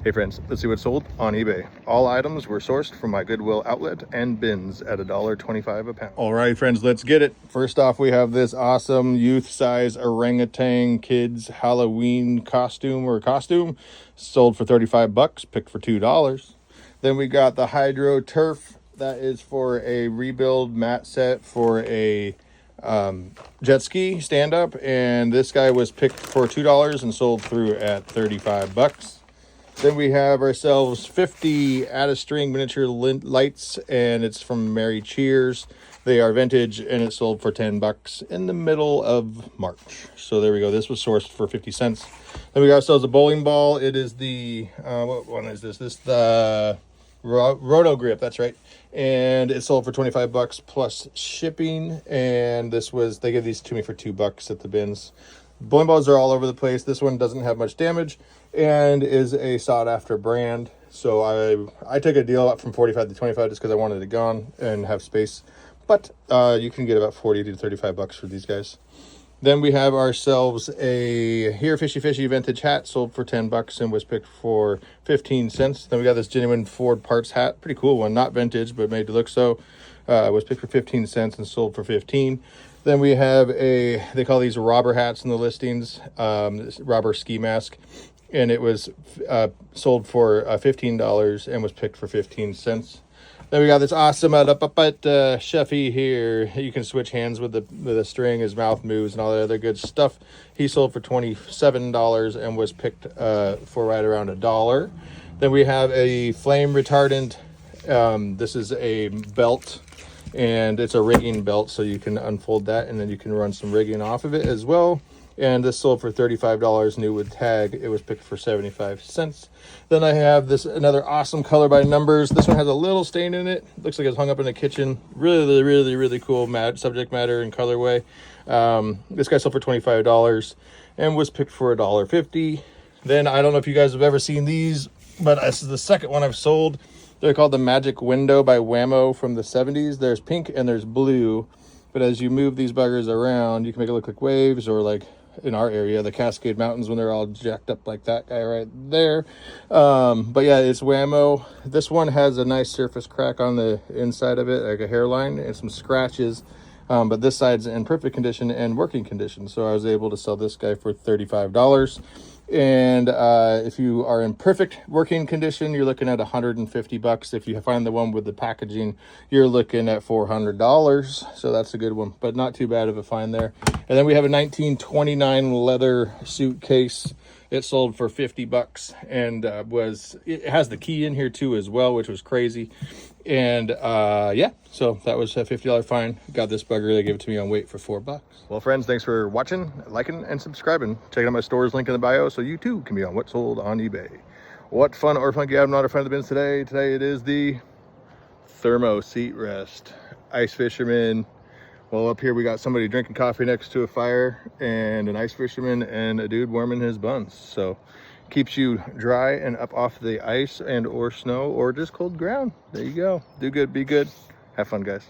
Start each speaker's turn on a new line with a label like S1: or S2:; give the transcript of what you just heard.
S1: Hey friends, let's see what's sold on eBay. All items were sourced from my Goodwill outlet and bins at $1.25 a pound. All right, friends, let's get it. First off, we have this awesome youth size orangutan kids Halloween costume sold for 35 bucks, picked for $2. Then we got the Hydro Turf. That is for a rebuild mat set for a jet ski stand up, and this guy was picked for $2 and sold through at 35 bucks. Then we have ourselves 50 add-a-string miniature lights, and it's from Mary Cheers. They are vintage, and it sold for 10 bucks in the middle of March. So there we go. This was sourced for 50 cents. Then we got ourselves a bowling ball. It is the, what one is this? This is the Roto Grip, that's right. And it sold for 25 bucks plus shipping. And this was, they gave these to me for 2 bucks at the bins. Bowling balls are all over the place. This one doesn't have much damage and is a sought after brand. So I took a deal up from 45 to 25 just because I wanted it gone and have space. But you can get about 40 to 35 bucks for these guys. Then we have ourselves a Here Fishy Fishy vintage hat, sold for 10 bucks and was picked for 15 cents. Then we got this genuine Ford Parts hat, pretty cool one, not vintage but made to look so. Was picked for 15 cents and sold for 15. Then we have they call these robber hats in the listings, robber ski mask, and it was sold for $15 and was picked for 15 cents. Then we got this awesome Sheffy here. You can switch hands with the string, his mouth moves and all that other good stuff. He sold for $27 and was picked for right around $1. Then we have a flame retardant. This is a belt, and it's a rigging belt, so you can unfold that and then you can run some rigging off of it as well. And this sold for $35 new with tag. It was picked for 75 cents. Then I have another awesome color by numbers. This one has a little stain in it. Looks like it's hung up in the kitchen. Really, really, really cool subject matter and colorway. This guy sold for $25 and was picked for $1.50. Then I don't know if you guys have ever seen these, but this is the second one I've sold. They're called the Magic Window by Whammo from the 70s. There's pink and there's blue. But as you move these buggers around, you can make it look like waves, or like in our area, the Cascade Mountains when they're all jacked up like that guy right there. But yeah, it's Whammo. This one has a nice surface crack on the inside of it, like a hairline, and some scratches. But this side's in perfect condition and working condition. So I was able to sell this guy for $35. And if you are in perfect working condition, you're looking at 150 bucks. If you find the one with the packaging, you're looking at $400. So that's a good one, but not too bad of a find there. And then we have a 1929 leather suitcase. It sold for 50 bucks and it has the key in here too as well, which was crazy. And yeah, so that was a $50 fine. Got this bugger. They gave it to me on weight for 4 bucks. Well, friends, thanks for watching, liking, and subscribing. Checking out my store's link in the bio so you too can be on What's Sold on eBay. What fun or funky item not in front of the bins today? Today it is the Thermo Seat Rest Ice Fisherman. Well, up here we got somebody drinking coffee next to a fire, and an ice fisherman and a dude warming his buns. So keeps you dry and up off the ice and or snow or just cold ground. There you go. Do good, be good. Have fun, guys.